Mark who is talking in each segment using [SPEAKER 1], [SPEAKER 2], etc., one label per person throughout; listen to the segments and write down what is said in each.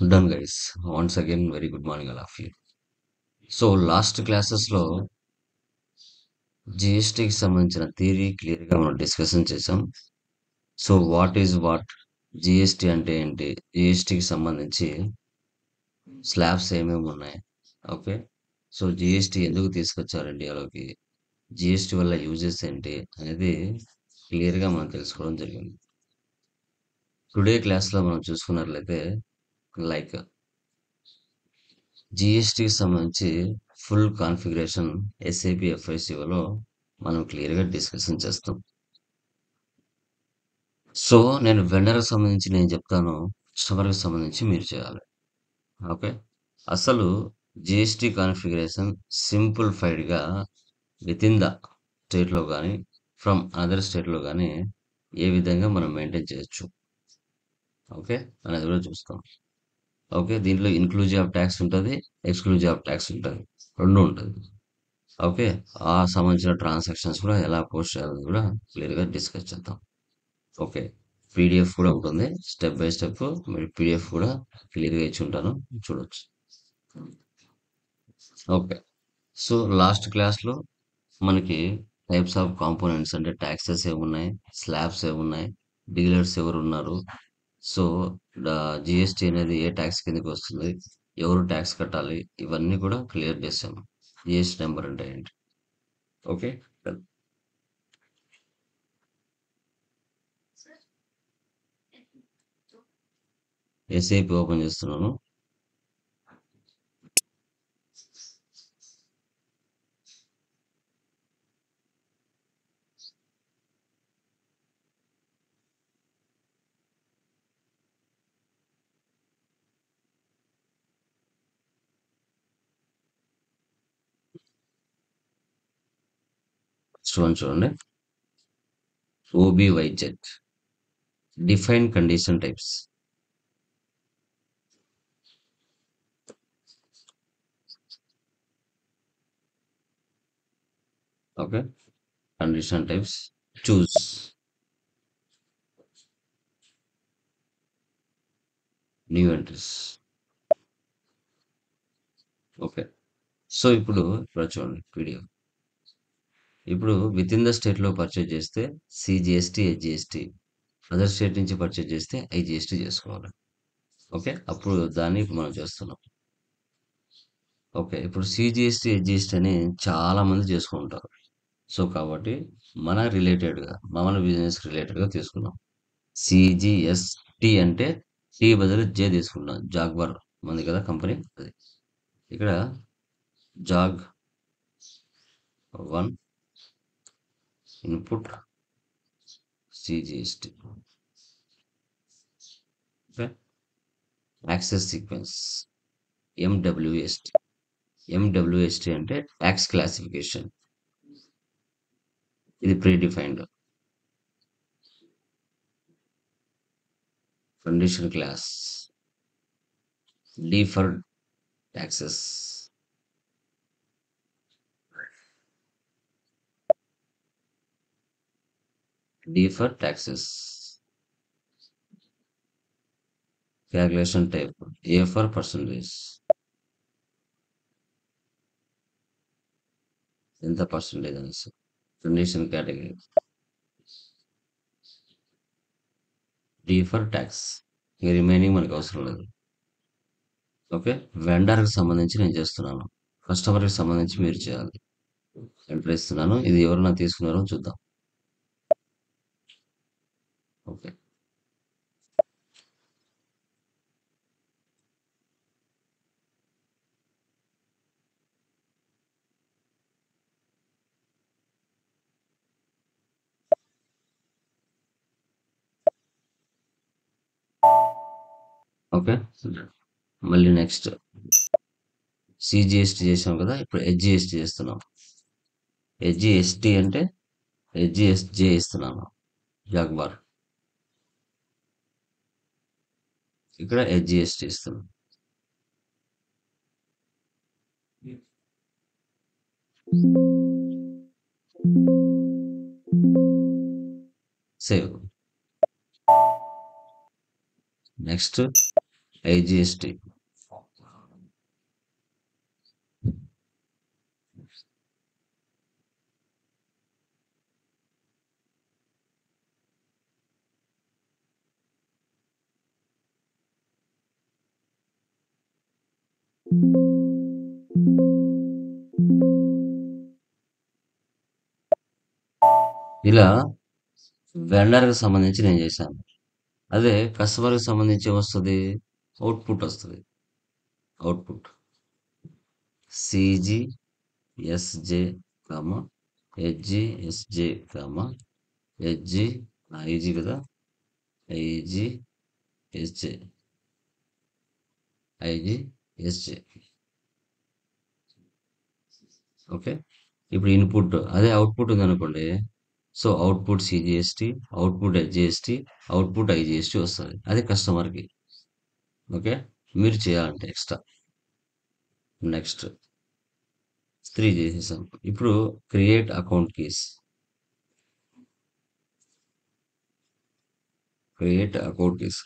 [SPEAKER 1] Done, guys. Once again, very good morning, all of you. So last క్లాసెస్లో జిఎస్టీకి సంబంధించిన theory క్లియర్గా మనం డిస్కషన్ చేసాం. సో వాట్ జిఎస్టీ అంటే ఏంటి, జిఎస్టీకి సంబంధించి స్లాబ్స్ ఏమేమి ఉన్నాయి, ఓకే. సో జిఎస్టీ ఎందుకు తీసుకొచ్చారు ఇండియాలోకి, జిఎస్టీ వల్ల యూజెస్ ఏంటి అనేది క్లియర్గా మనం తెలుసుకోవడం జరిగింది. టుడే క్లాస్లో మనం చూసుకున్నట్లయితే లైక్ జిఎస్టీకి సంబంధించి ఫుల్ కాన్ఫిగరేషన్ ఎస్ఏపి ఎఫ్ఐసిఓలో మనం క్లియర్గా డిస్కషన్ చేస్తాం. సో నేను వెండర్కి సంబంధించి నేను చెప్తాను, కస్టమర్కి సంబంధించి మీరు చేయాలి, ఓకే. అసలు జిఎస్టీ కాన్ఫిగరేషన్ సింప్లిఫైడ్గా విత్ ఇన్ ద స్టేట్లో కానీ ఫ్రమ్ అనదర్ స్టేట్లో కానీ ఏ విధంగా మనం మెయింటైన్ చేయొచ్చు, ఓకే, అనేది కూడా చూస్తాం. ఓకే, దీంట్లో ఇన్క్లూజివ్ ఆఫ్ ట్యాక్స్ ఉంటుంది, ఎక్స్క్లూజివ్ ఆఫ్ ట్యాక్స్ ఉంటుంది, రెండు ఉంటుంది, ఓకే. ఆ సంబంధించిన ట్రాన్సాక్షన్స్ కూడా ఎలా పోస్ట్ చేయాలని కూడా క్లియర్గా డిస్కస్ చేద్దాం, ఓకే. పీడిఎఫ్ కూడా ఉంటుంది, స్టెప్ బై స్టెప్ మీరు పీడిఎఫ్ కూడా క్లియర్గా ఇచ్చి ఉంటాను, చూడొచ్చు, ఓకే. సో లాస్ట్ క్లాస్లో మనకి టైప్స్ ఆఫ్ కాంపోనెంట్స్ అంటే ట్యాక్సెస్ ఏమున్నాయి, స్లాబ్స్ ఏమున్నాయి, డీలర్స్ ఎవరు ఉన్నారు, సో జిఎస్టీ అనేది ఏ ట్యాక్స్ కిందకి వస్తుంది, ఎవరు ట్యాక్స్ కట్టాలి, ఇవన్నీ కూడా క్లియర్ చేసాము. జిఎస్టీ నెంబర్ అంటే ఏంటి, ఓకే. ఎస్ఐపి ఓపెన్ చేస్తున్నాను. చూడండి, OBYZ define condition types, okay. Condition types, choose new entries, okay. So ఇప్పుడు చూడండి పీడిఎఫ్. ఇప్పుడు విత్ ఇన్ ద స్టేట్లో పర్చేజ్ చేస్తే సిజిఎస్టీ, హెచ్జిఎస్టీ, అదర్ స్టేట్ నుంచి పర్చేజ్ చేస్తే ఐజిఎస్టీ చేసుకోవాలి, ఓకే. అప్పుడు దాన్ని ఇప్పుడు మనం చేస్తున్నాం, ఓకే. ఇప్పుడు సిజిఎస్టీ, హెచ్జిఎస్టీ అని చాలా మంది చేసుకుంటారు. సో కాబట్టి మన బిజినెస్ రిలేటెడ్గా తీసుకున్నాం. సిజిఎస్టి అంటే టీ బదులు జే తీసుకున్నాం, జాగ్వర్ మంది కదా కంపెనీ అది. ఇక్కడ jag one input CGST, okay. Access sequence MWST. MWST అంటే ట్యాక్స్ క్లాసిఫికేషన్, ఇది predefined. Condition class D for taxes, D for taxes. Calculation type A for percentage, ఎంత పర్సంటేజ్ అనేసి. Condition category D for tax, ఇక remaining మనకు అవసరం లేదు, okay. వెండర్కి సంబంధించి నేను చేస్తున్నాను, కస్టమర్కి సంబంధించి మీరు చేయాలి. ఎంటర్ ఇస్తున్నాను, ఇది ఎవరైనా తీసుకున్నారో చూద్దాం, ఓకే. ఓకే, మళ్ళీ నెక్స్ట్ సిజిఎస్టీ చేసాం కదా, ఇప్పుడు హెచ్జిఎస్టీ చేస్తున్నాం. హెచ్జిఎస్టీ అంటే హెచ్జిఎస్జే ఇస్తున్నాను, జాగ్బార్. ఇక్కడ హెచ్జిఎస్టీ ఇస్తున్నాం, సేవ్. Next IGST. ఇలా వెండర్‌కి సంబంధించి నేను చేశాను. అదే కస్టమర్‌కి సంబంధించి ఏమొస్తది? అవుట్‌పుట్ వస్తది. Output. CG, SJ, comma, HG, SJ, comma, HG, IG కదా! IG, SJ, IG, SJ. Okay. ఇప్పుడు ఇన్‌పుట్ అదే అవుట్‌పుట్ ఉందనుకోండి. So, output CGST, output HGST, output IGST వస్తది. అది కస్టమర్‌కి. ఓకే. మీరు చేయాలంటే ఎక్స్‌ట్రా. నెక్స్ట్ 3 చేసేసాం. ఇప్పుడు create account keys. Create account keys.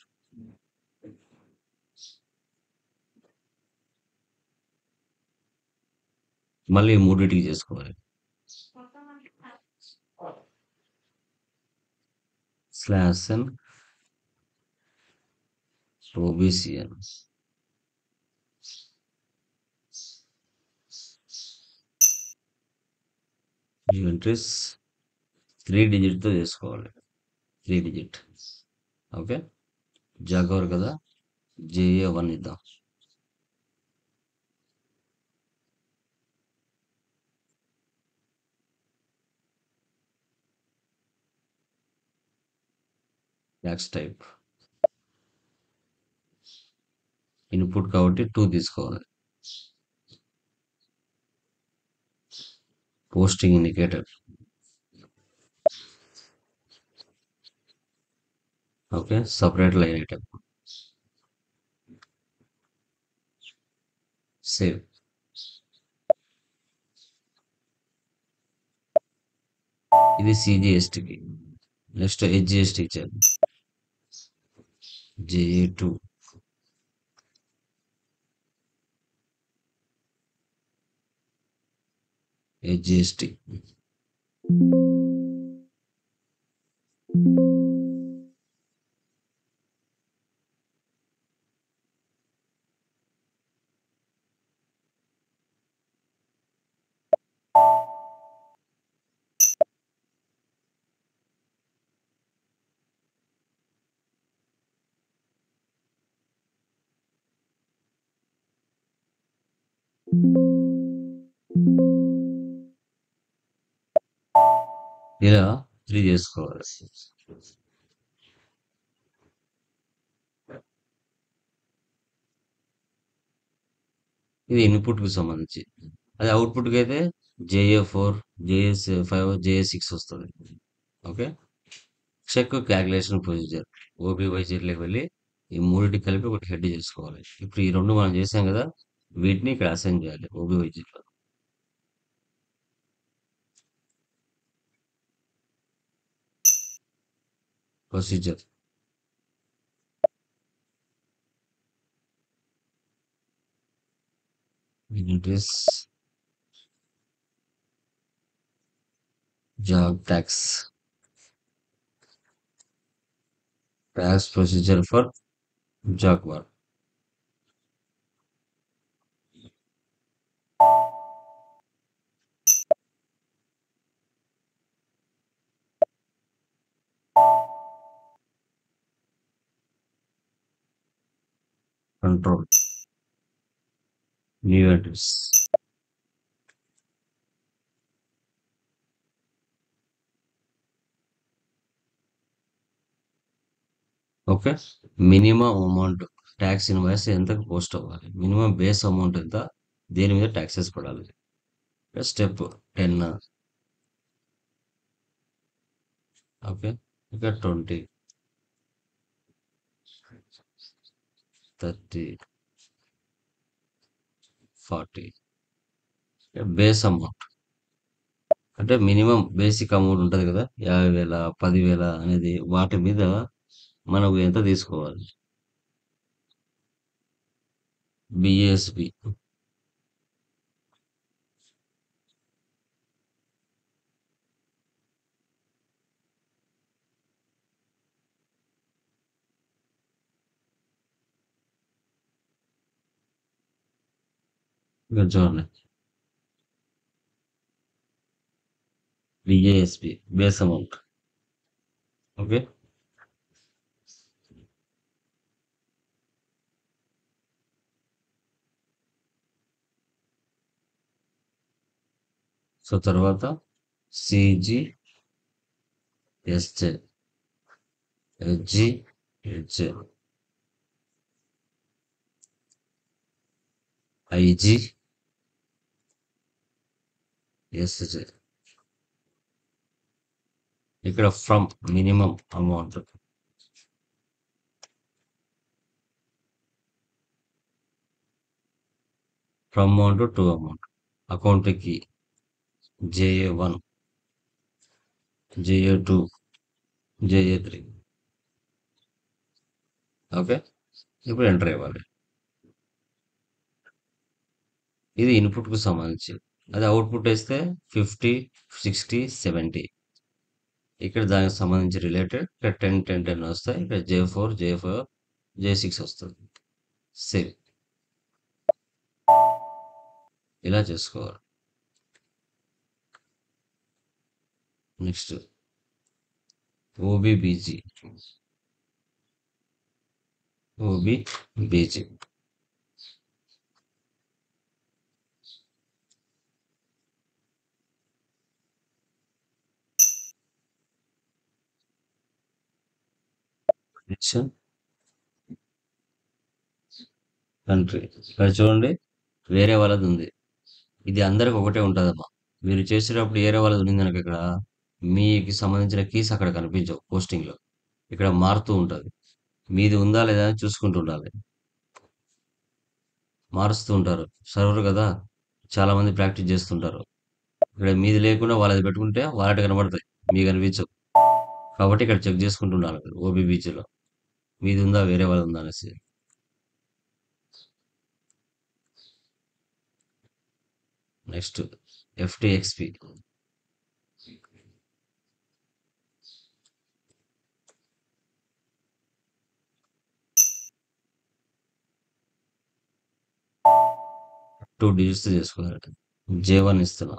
[SPEAKER 1] మళ్ళీ మూడిటికి చేసుకోవాలి. స్లాష్ ఎన్ ఓబీసీఎన్ ఎంట్రీస్ 3 డిజిట్‌తో చేసుకోవాలి. 3 డిజిట్. ఓకే. జాగవర్ కదా! జేఏ1 ఇద్దాం. Tax type. ఇన్‌పుట్ కాబట్టి 2 తీసుకోవాలి. Posting indicator. Okay. Separate line item. Save. ఇది సీజీఎస్టీకి. నెక్స్ట్ హెచ్‌జీఎస్టీ ఇచ్చాను. జేఏ2 హెచ్‌జీఎస్టీ. ఇలా 3 చేసుకోవాలి. ఇది ఇన్‌పుట్‌కి సంబంధించి. అదే అవుట్‌పుట్‌కి అయితే జేఏ4, జేఎస్5, జేఏ6 వస్తది. ఓకే. Check calculation procedure. ఓబీవైజీలోకి వెళ్ళి ఈ మూడిటికి కలిపి ఒకటి హెడ్ చేసుకోవాలి. ఇప్పుడు ఈ 2 మనం చేసాం కదా! వీటిని ఇక్కడ అసైన్ చేయాలి ఓబీవైజీలో. Procedure. Interest job tax. Tax procedure for Jaguar. Control. New entries. Okay. Minimum amount tax invoice ఎంతకు పోస్ట్ అవ్వాలి? మినిమం బేస్ అమౌంట్ ఎంత? దేని మీద ట్యాక్సెస్ పడాలి? స్టెప్ 10. ఓకే. ఇక 20, 30, 40. Base amount. అంటే మినిమం బేసిక్ అమౌంట్ ఉంటది కదా! 50,000, 10,000 అనేది వాటి మీద మనకు ఎంత తీసుకోవాలి? బిఏఎస్బి. ఇక్కడ చూడండి. బిఏఎస్బి బేస్ అమౌంట్. ఓకే. సో తర్వాత సిజిఎస్జే, హెచ్జిహెచ్జే, ఐజిఎస్జే. ఇక్కడ from minimum amount, from amount to amount, account కి జేఏ1, జేఏ2, జేఏ3. ఓకే. ఇప్పుడు ఎంటర్ ఇవ్వాలి. ఇది ఇన్పుట్ కు సంబంధించి. అది అవుట్పుట్ వేస్తే 50, 60, 70. ఇక్కడ దానికి సంబంధించి రిలేటెడ్ ఇక్కడ 10, 10, 10 వస్తాయి. ఇక్కడ J4, J6 వస్తుంది. సేవ్. ఇలా చేసుకోవాలి. నెక్స్ట్ ఓబిబిజి, ఓబిబిజి. కంట్రీ. ఇక్కడ చూడండి, వేరే వాళ్ళది ఉంది. ఇది అందరికి ఒకటే ఉంటదమ్మా. మీరు చేసేటప్పుడు ఏరే వాళ్ళది ఉంది కనుక ఇక్కడ మీకు సంబంధించిన కీస్ అక్కడ కనిపించవు పోస్టింగ్ లో. ఇక్కడ మారుతూ ఉంటది. మీది ఉందా లేదా అని చూసుకుంటూ ఉండాలి. మారుస్తూ ఉంటారు. సర్వర్ కదా, చాలా మంది ప్రాక్టీస్ చేస్తుంటారు. ఇక్కడ మీది లేకుండా వాళ్ళది పెట్టుకుంటే వాళ్ళటి కనబడతాయి, మీకు కనిపించవు. కాబట్టి ఇక్కడ చెక్ చేసుకుంటూ ఉండాలి మీరు ఓబీబీచీలో. మీది ఉందా వేరే వాళ్ళది ఉందా అనేసి. నెక్స్ట్ ఎఫ్టిఎక్స్పి. టూ డిజిట్స్ చేసుకోవాలి. J1 ఇస్తున్నా.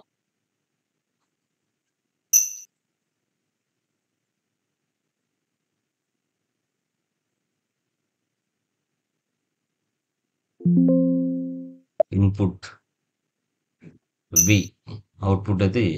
[SPEAKER 1] ఇన్పుట్ వి, అవుట్పుట్ అయితే A.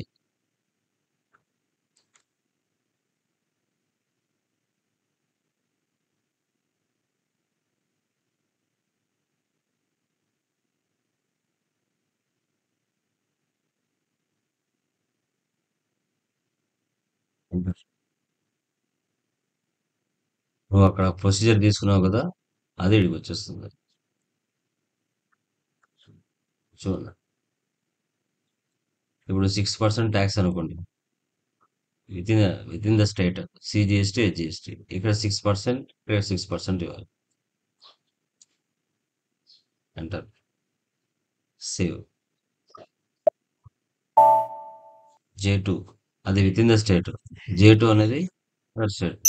[SPEAKER 1] నువ్వు అక్కడ ప్రొసీజర్ తీసుకున్నావు కదా, అది ఇడికి వచ్చేస్తుంది. చూడండి, ఇప్పుడు 6% ట్యాక్స్ అనుకోండి. With in the state CGST, HGST. ఇక్కడ 6%, ఇక్కడ 6% ఇవ్వాలి. ఎంటర్. సేవ్. J2, అది with in the state. J2 అనేది స్టేట్.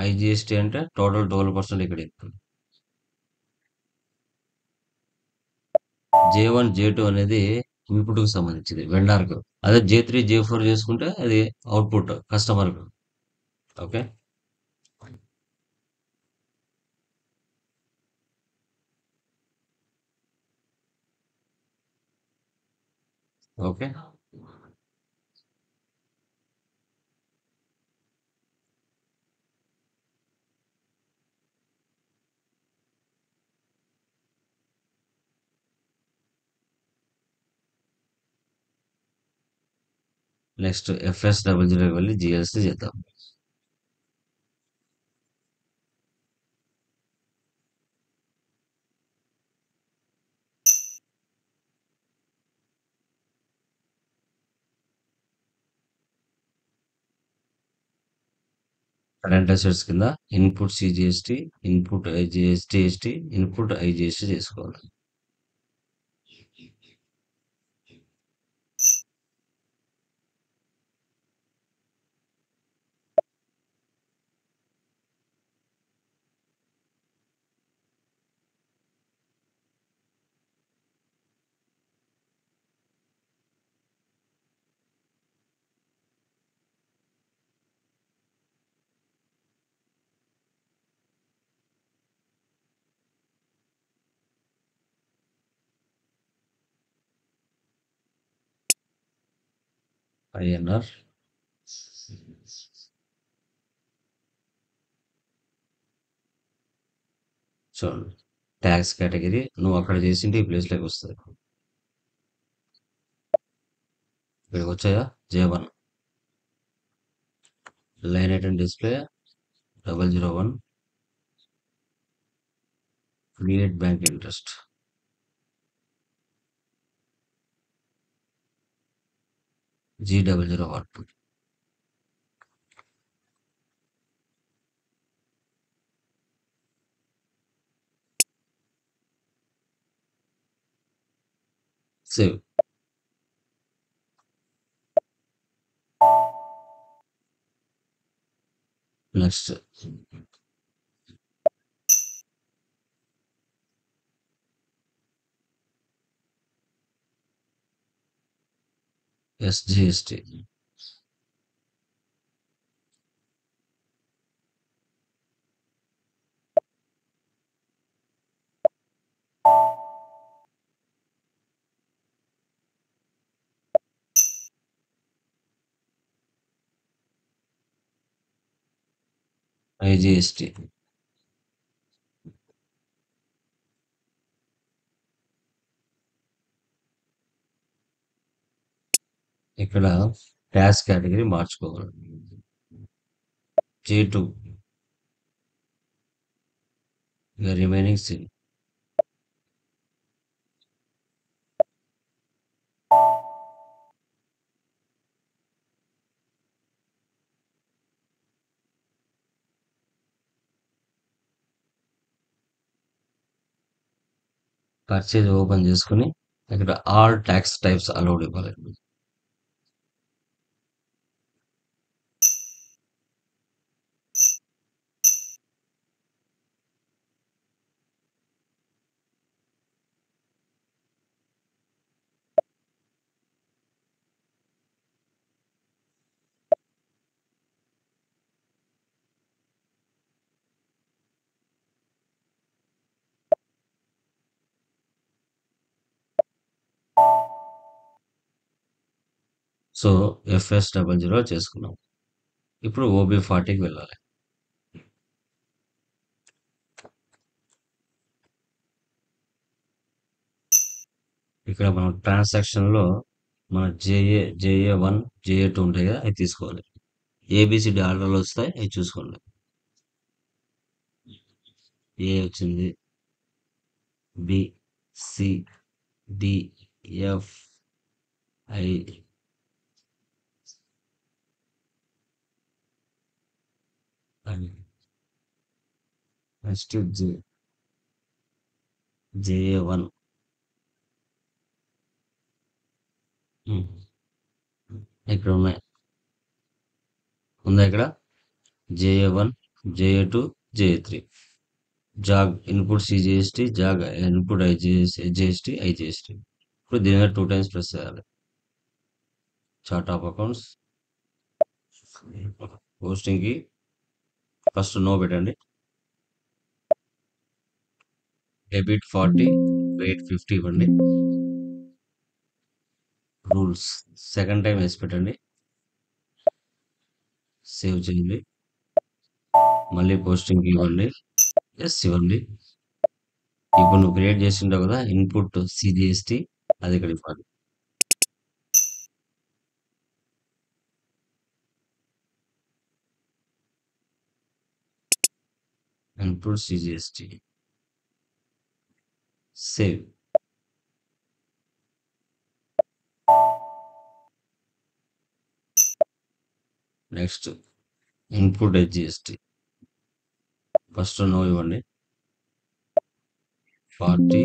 [SPEAKER 1] ఐజిఎస్టీ అంటే టోటల్ 12% ఇక్కడ ఇస్తుంది. J1, J2 అనేది ఇన్పుట్ కు సంబంధించింది వెండార్ కు. అదే J3, J4 చేసుకుంటే అది అవుట్పుట్ కస్టమర్ కు. ఓకే. ఓకే. నెక్స్ట్ FS00 వెళ్ళి జిఎస్టీ చేద్దాం. కరెంట్ అసెట్స్ కింద input CGST, input GST, input IGST చేసుకోవాలి. ఐఎన్ఆర్ చూడండి. ట్యాక్స్ కేటగిరీ నువ్వు అక్కడ చేసింటే ఈ ప్లేస్లోకి వస్తుంది. ఇక్కడికి వచ్చాయా? J1 line item display 001 create bank interest G001 save. Next SGST IGST ఇక్కడ ట్యాక్స్ కేటగిరీ మార్చుకోవాలి. J2 ఇక రిమైనింగ్ సేమ్. పర్చేజ్ ఓపెన్ చేసుకుని ఇక్కడ ఆల్ ట్యాక్స్ టైప్స్ అలౌడ్ ఇవ్వాలి. సో FS00 చేసుకున్నాం. ఇప్పుడు OB40కి వెళ్ళాలి. ఇక్కడ మనం ట్రాన్సాక్షన్ లో మన JA1 JA2 ఉంటాయి కదా, అవి తీసుకోవాలి. ABCD ఆర్డర్లో వస్తాయి, అవి చూసుకోండి. ఏ వచ్చింది, B, C, D, F, I, next JA1 ఇక్కడ ఉన్నాయి. ఉందా ఇక్కడ JA1 JA2 JA3 jog input CGST, jog input GST IGST. ఇప్పుడు దీని మీద 2 టైమ్స్ ప్రెస్ చేయాలి. చార్ట్ ఆఫ్ అకౌంట్స్ పోస్టింగ్ కి ఫస్ట్ నో పెట్టండి. డెబిట్ 40 వెయిట్ 50 ఇవ్వండి. రూల్స్ సెకండ్ టైం వేసి పెట్టండి. సేవ్ చేయండి. మళ్ళీ పోస్టింగ్ ఇవ్వండి. ఎస్ ఇవ్వండి. ఇప్పుడు నువ్వు క్రియేట్ చేసింటావు కదా ఇన్పుట్ సిజిఎస్టి, అది ఇక్కడ ఇవ్వాలి. Input CGST save. Next input GST first no ఇవ్వండి. 40,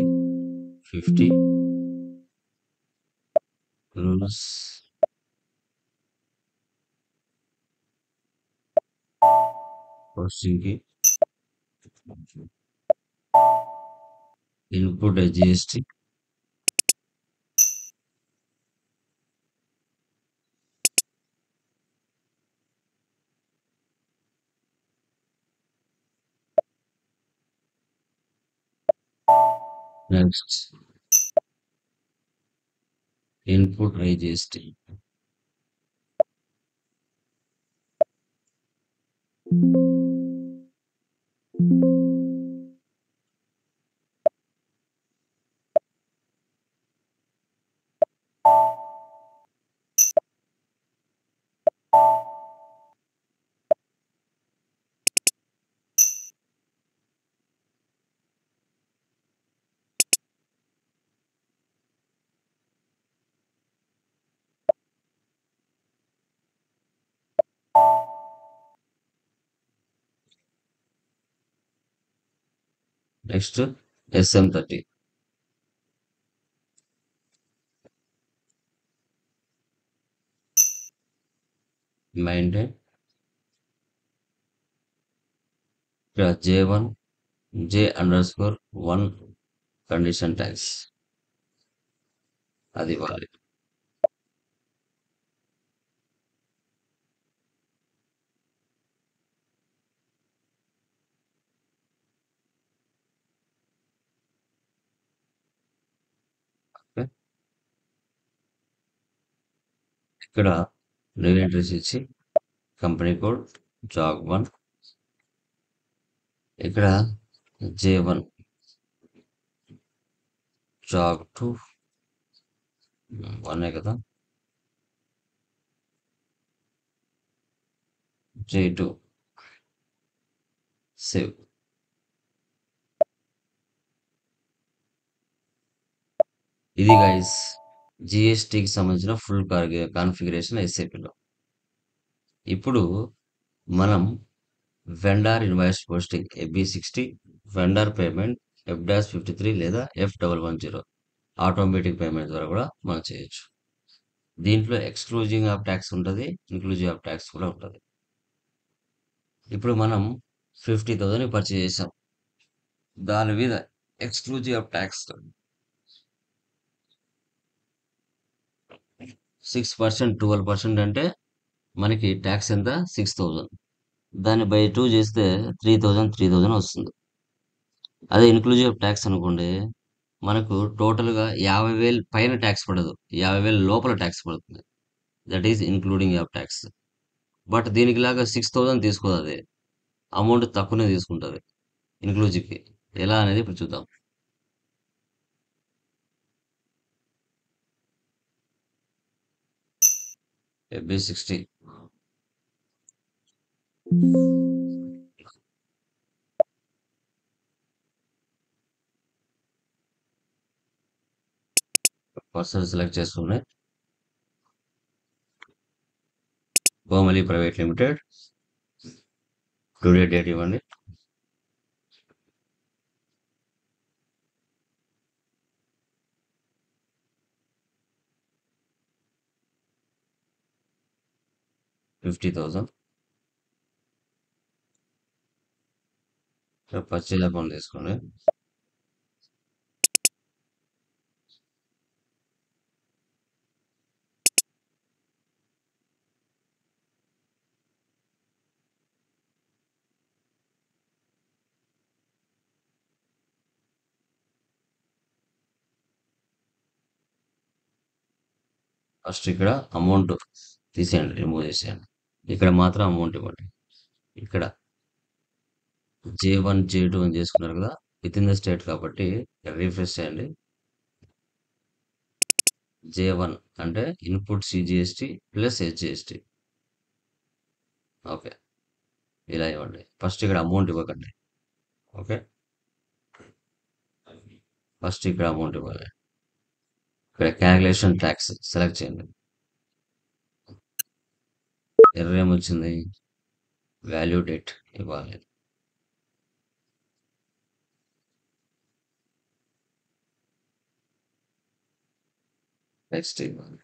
[SPEAKER 1] 50 రూల్స్ పోస్టింగ్ కి input GST next input GST next SM30 maintain ఇక్కడ J1 J_1 కండిషన్ ట్యాగ్స్ అది ఇవ్వాలి. ఓకే. ఇక్కడ న్యూ ఎంట్రీస్ ఇచ్చి కంపెనీ కోడ్ JOG1 ఇక్కడ J1 JOG2 1 కదా, J2 సేవ్. ఇది గైస్ జిఎస్టికి సంబంధించిన ఫుల్ కాన్ఫిగరేషన్ ఎస్ఏపిలో. ఇప్పుడు మనం vendor invoice posting FB60, vendor payment F-53 లేదా F110 ఆటోమేటిక్ పేమెంట్ ద్వారా కూడా మనం చేయొచ్చు. దీంట్లో ఎక్స్క్లూజివ్ ఆఫ్ ట్యాక్స్ ఉంటుంది, ఇంక్లూజివ్ ఆఫ్ ట్యాక్స్ కూడా ఉంటుంది. ఇప్పుడు మనం 50,000 పర్చేజ్ చేసాం. దాని మీద ఎక్స్క్లూజివ్ ఆఫ్ ట్యాక్స్ 6%, 12% అంటే మనకి ట్యాక్స్ ఎంత? 6,000. దాన్ని బై 2 చేస్తే 3,000 వస్తుంది. అదే ఇన్క్లూజివ్ ట్యాక్స్ అనుకోండి, మనకు టోటల్గా 50,000 పైన ట్యాక్స్ పడదు, 50,000 లోపల ట్యాక్స్ పడుతుంది. That is including of tax. But దీనికి లాగా 6,000 తీసుకోదు, అది అమౌంట్ తక్కువనే తీసుకుంటుంది ఇన్క్లూజివ్కి. ఎలా అనేది ఇప్పుడు చూద్దాం. FB60 పర్సన్ సెలెక్ట్ చేసుకుని Komali private limited today date ఇవ్వండి. $50,000 పర్చేజ్ అకౌంట్ తీసుకోండి. ఫస్ట్ ఇక్కడ అమౌంట్ తీసేయండి, రిమూవ్ చేసేయండి. ఇక్కడ మాత్రం అమౌంట్ ఇవ్వండి. ఇక్కడ J1 J2 అని చేసుకున్నారు కదా, విత్ ఇన్ ద స్టేట్ కాబట్టి రీఫ్రెష్ చేయండి. J1 అంటే input CGST plus SGST. Okay, ఇలా ఇవ్వండి. ఫస్ట్ ఇక్కడ అమౌంట్ ఇవ్వకండి. ఓకే, ఫస్ట్ ఇక్కడ అమౌంట్ ఇవ్వాలి. ఇక్కడ క్యాలిక్యులేషన్ ట్యాక్స్ సెలెక్ట్ చేయండి. ఎర్ర ఏమొచ్చింది? వాల్యూ డేట్ ఇవ్వాలి. నెక్స్ట్ ఇవ్వాలి.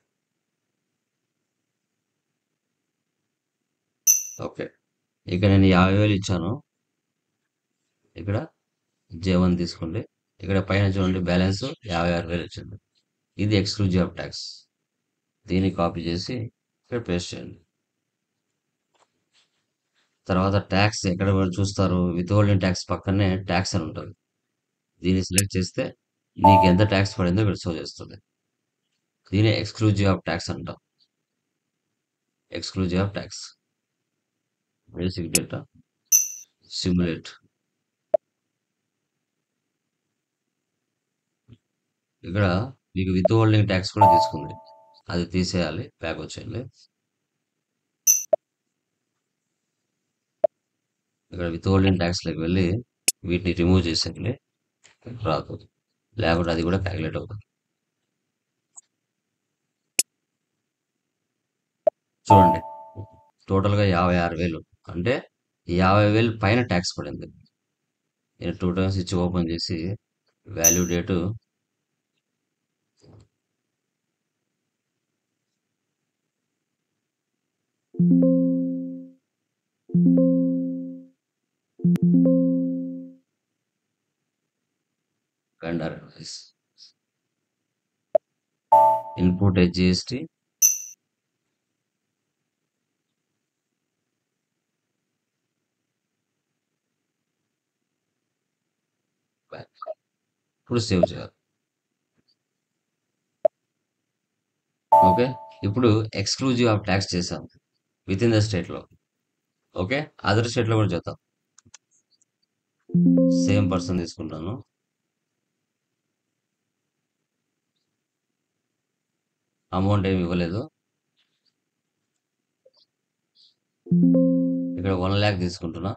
[SPEAKER 1] ఓకే. ఇక నేను 50,000 ఇచ్చాను. ఇక్కడ J1 తీసుకోండి. ఇక్కడ పైన చూడండి బ్యాలెన్స్ 56,000 వచ్చింది. ఇది ఎక్స్క్లూజివ్ ఆఫ్ ట్యాక్స్. దీన్ని కాపీ చేసి ఇక్కడ పేస్ట్ చేయండి. తర్వాత ట్యాక్స్ ఎక్కడ చూస్తారు, విత్ హోల్డింగ్ ట్యాక్స్ పక్కనే ట్యాక్స్ అని ఉంటుంది. దీన్ని సెలెక్ట్ చేస్తే నీకు ఎంత ట్యాక్స్ పడిందో ఇక్కడ షో చేస్తుంది. దీన్ని ఎక్స్క్లూజివ్ ఆఫ్ ట్యాక్స్ అంటాం. Exclusive of tax. Basic data simulate. ఇక్కడ మీకు విత్ హోల్డింగ్ ట్యాక్స్ కూడా తీసుకుంది. అది తీసేయాలి. బ్యాక్ వచ్చేయండి. ఇక్కడ విత్ హోల్డింగ్ ట్యాక్స్లోకి వెళ్ళి వీటిని రిమూవ్ చేసేయండి. రాదు. లేకపోతే అది కూడా క్యాలిక్యులేట్ అవుతుంది. చూడండి టోటల్గా 56,000 అంటే 50,000 పైన ట్యాక్స్ పడింది. నేను 2 టైమ్స్ ఇచ్చి ఓపెన్ చేసి value date vendor input GST ఇప్పుడు సేవ్ చేయాలి. ఓకే. ఇప్పుడు ఎక్స్క్లూజివ్ ఆఫ్ ట్యాక్స్ చేసాం విత్ ఇన్ ద స్టేట్లో. ఓకే. అదర్ స్టేట్లో కూడా చేద్దాం. సేమ్ పర్సన్ తీసుకుంటాను. అమౌంట్ ఏమి ఇవ్వలేదు. ఇక్కడ 1,00,000 తీసుకుంటున్నా.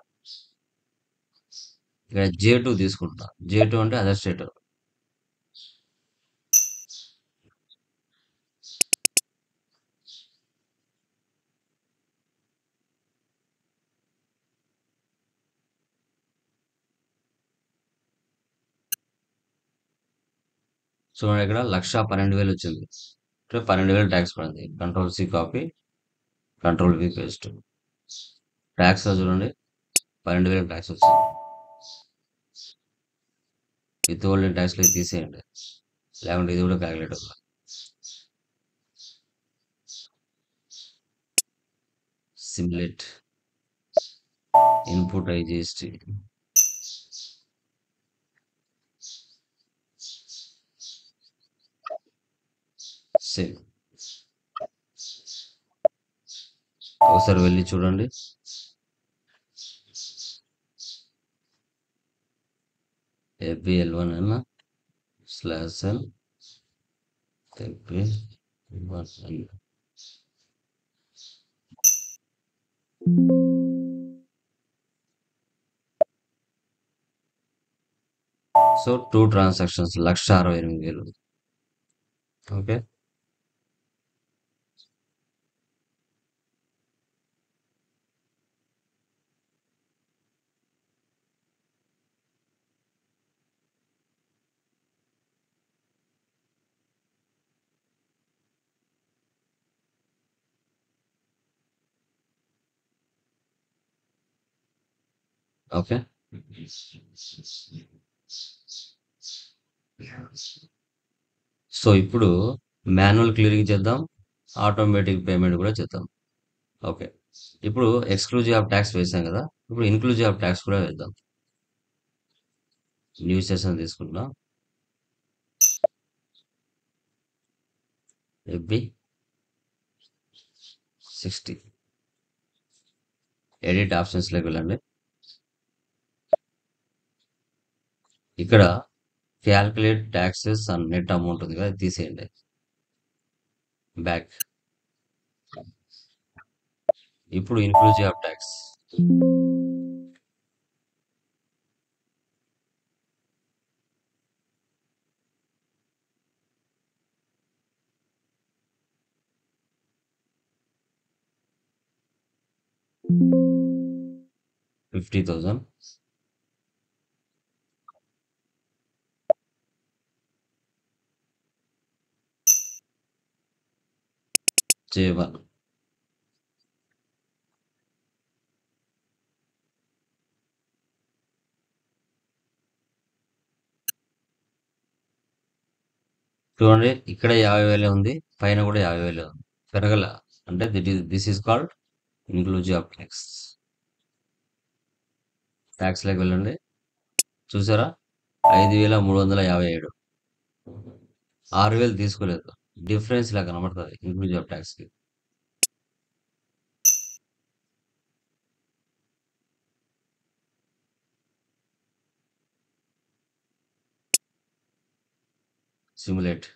[SPEAKER 1] ఇక్కడ J2 తీసుకుంటున్నా. J2 అంటే అదర్ స్టేట్. చూడండి ఇక్కడ 1,12,000 వచ్చింది. ఇక్కడ 12,000 ట్యాక్స్ పడింది. Control C copy, control V paste. Tax లో చూడండి 12,000 ట్యాక్స్ వచ్చింది. విత్ హోల్డింగ్ ట్యాక్స్ లో తీసేయండి. లేకుంటే ఇది కూడా క్యాలిక్యులేట్ అవుతుంది. Simulate input GST save. ఒకసారి వెళ్ళి చూడండి. FBL1 అన్న /N FB1 so 2 transactions 1,68,000. Okay. Okay. So ఇప్పుడు మాన్యువల్ క్లియరింగ్ చేద్దాం. ఆటోమేటిక్ పేమెంట్ కూడా చేద్దాం. ఓకే. ఇప్పుడు ఎక్స్క్లూజివ్ ఆఫ్ ట్యాక్స్ వేసాం కదా. ఇప్పుడు ఇన్క్లూజివ్ ఆఫ్ ట్యాక్స్ కూడా వేద్దాం. న్యూ సెషన్ తీసుకుంటాం. FB60 ఎడిట్ ఆప్షన్స్లోకి వెళ్ళండి. ఇక్కడ calculate taxes and net amount ఉంది కదా, తీసేయండి. బ్యాక్. ఇప్పుడు ఇన్క్లూజివ్ ఆఫ్ ట్యాక్స్. 50,000. J1. చూడండి ఇక్కడ 50,000 ఉంది. పైన కూడా 50,000 ఉంది. పెరగల. అంటే this is called inclusive of tax. Tax లోకి వెళ్ళండి. చూసారా? 5,357. 6,000 తీసుకోలేదు. డిఫరెన్స్ ఇలా కనబడుతుంది ఇంక్లూజివ్ ఆఫ్ ట్యాక్స్ కి. సిమ్యులేట్.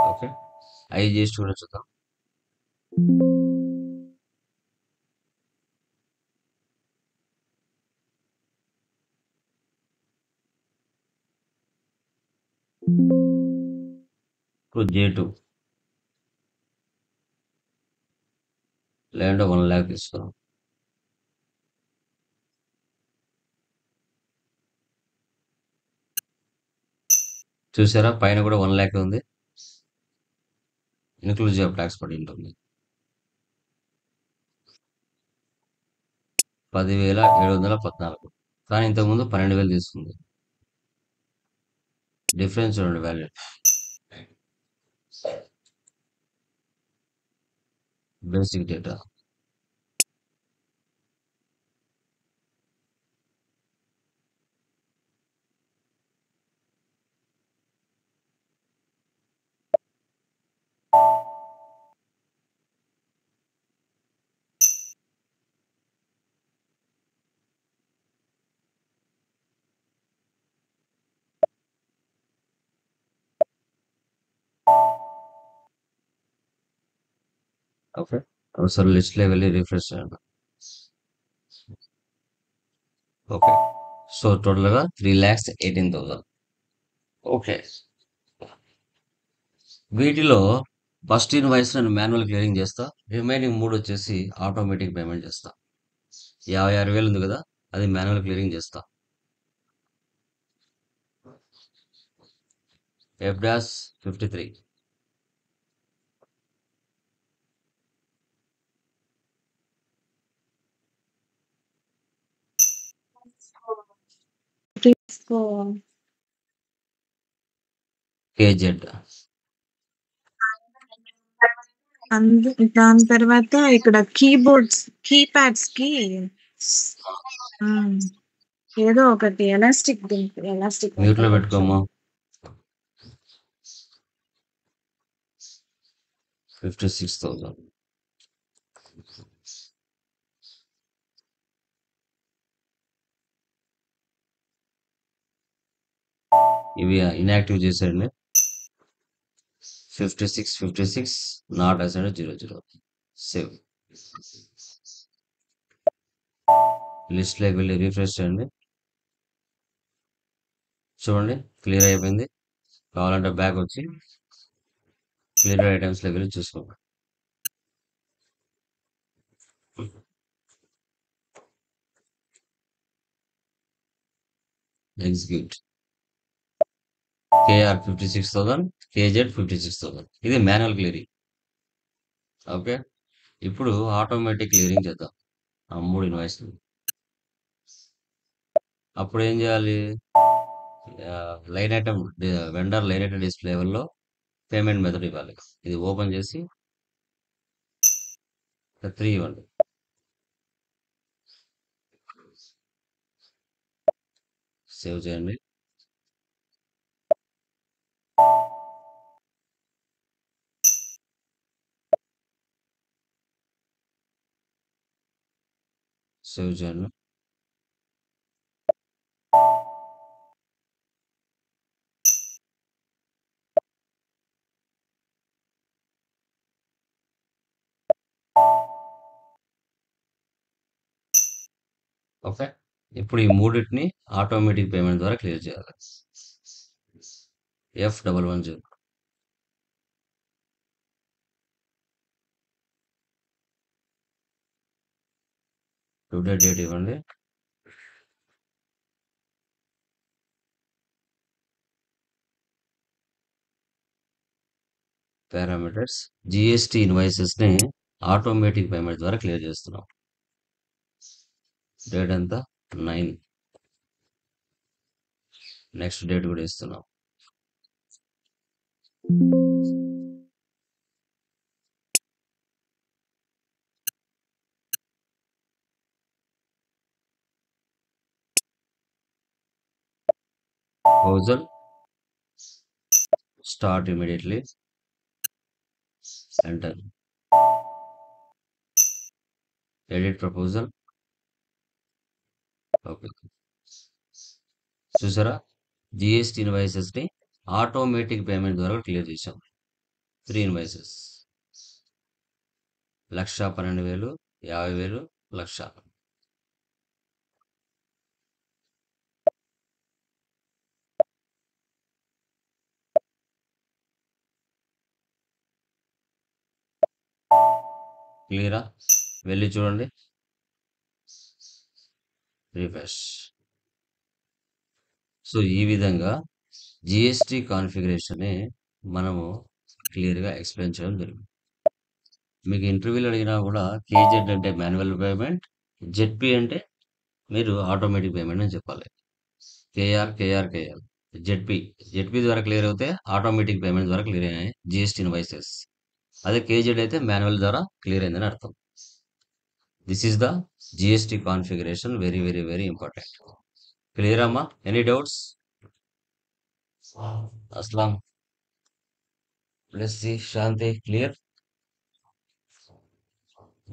[SPEAKER 1] ఓకే. అవి చేసి చూద్దాం. ఇప్పుడు J2 లేదంటే 1,00,000 తీసుకున్నాం. చూసారా? పైన కూడా 1,00,000 ఉంది. ఇన్క్లూజివ్ ఆఫ్ ట్యాక్స్ పడి ఉంటుంది. 10,714. కానీ ఇంతకుముందు 12,000 తీసుకుంది. డిఫరెన్స్ చూడండి వాల్యూ. Basic data. ఓకే. ఒకసారి లిస్ట్ లో వెళ్ళి రిఫ్రెష్ చేయండి. ఓకే. సో టోటల్ గా 3,18,000. ఓకే. వీటిలో ఫస్ట్ ఇన్వాయిస్ నేను మాన్యువల్ క్లియరింగ్ చేస్తా. రిమైనింగ్ 3 వచ్చేసి ఆటోమేటిక్ పేమెంట్ చేస్తా. 56,000 ఉంది కదా, అది మాన్యువల్ క్లియరింగ్ చేస్తా. F dash 53.
[SPEAKER 2] తీసుకో.
[SPEAKER 1] కేజెడ్.
[SPEAKER 2] దాని తర్వాత ఇక్కడ కీబోర్డ్స్ కీప్యాడ్స్ కి ఏదో ఒకటి ఎలాస్టిక్
[SPEAKER 1] మ్యూట్ లో పెట్టుకోమా. 56,000. ఇవి ఇన్యాక్టివ్ చేసేయండి. 56 నాట్ అసైన్ 00. సేవ్. లిస్ట్ లోకి వెళ్ళి రిఫ్రెష్ చేయండి. చూడండి క్లియర్ అయిపోయింది. కావాలంటే బ్యాక్ వచ్చి క్లియర్ ఐటమ్స్ లోకి వెళ్ళి చూసుకోండి. ఎగ్జిక్యూట్. KR 56,000, KZ 56,000. ఇది మాన్యువల్ క్లియరింగ్. ఓకే. ఇప్పుడు ఆటోమేటిక్ క్లియరింగ్ చేద్దాం ఆ 3 ఇన్వాయిస్. అప్పుడు ఏం చేయాలి? Line item vendor line item display లెవెల్లో పేమెంట్ మెథడ్ ఇవ్వాలి. ఇది ఓపెన్ చేసి 3 ఇవ్వండి. సేవ్ చేయండి. సేవ్ చేయండి. ఓకే. ఇప్పుడు ఈ మూడిటిని ఆటోమేటిక్ పేమెంట్ ద్వారా క్లియర్ చేయాలి. F110. టుడే డేట్ ఇవ్వండి. పారామీటర్స్ జిఎస్టి ఇన్వాయిసెస్ని ఆటోమేటిక్ పేమెంట్ ద్వారా క్లియర్ చేస్తున్నాం. డేట్ ఎంత? 9. నెక్స్ట్ డేట్ కూడా ఇస్తున్నాం. Proposal start immediately. Enter. Edit proposal. Okay. చూసారా, జిఎస్టి ఇన్వాయిసెస్ని ఆటోమేటిక్ పేమెంట్ ద్వారా క్లియర్ చేశాం. 3 ఇన్వాయిసెస్. 1,12,000, 50,000, 1,00,000. క్లియరా? వెళ్ళి చూడండి. రిఫ్రెష్. సో ఈ విధంగా జిఎస్టి కాన్ఫిగరేషన్ని మనము క్లియర్గా ఎక్స్ప్లెయిన్ చేయడం జరిగింది. మీకు ఇంటర్వ్యూలో అడిగినా కూడా కేజెడ్ అంటే మాన్యువల్ పేమెంట్, జెడ్పీ అంటే మీరు ఆటోమేటిక్ పేమెంట్ అని చెప్పాలి. కేఆర్. జెడ్పీ ద్వారా క్లియర్ అవుతే ఆటోమేటిక్ పేమెంట్ ద్వారా క్లియర్ అయినాయి జిఎస్టీ ఇన్వాయిసెస్. అదే కేజెడ్ అయితే మాన్యువల్ ద్వారా క్లియర్ అయిందని అర్థం. This is the GST configuration. Very very very important. Clear అమ్మా? Any doubts? Aslam, Blessy, Shanti, clear?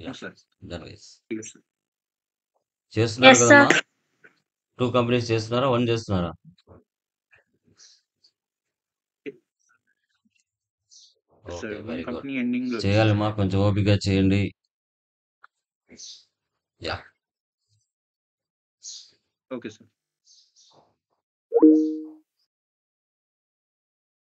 [SPEAKER 3] Yes, sir.
[SPEAKER 1] Darvesh
[SPEAKER 3] Yes, sir.
[SPEAKER 1] చేస్తున్నారు
[SPEAKER 2] ఎస్
[SPEAKER 1] కదమ్మా?
[SPEAKER 2] సార్.
[SPEAKER 1] 2 కంపెనీస్ చేస్తున్నారా? 1 చేస్తున్నారా?
[SPEAKER 3] Yes, sir.
[SPEAKER 1] Okay,
[SPEAKER 3] One
[SPEAKER 1] very good.
[SPEAKER 3] company ending లో
[SPEAKER 1] చేయాలమ్మా, కొంచెం ఓపికగా చేయండి. యా.
[SPEAKER 3] Okay, sir.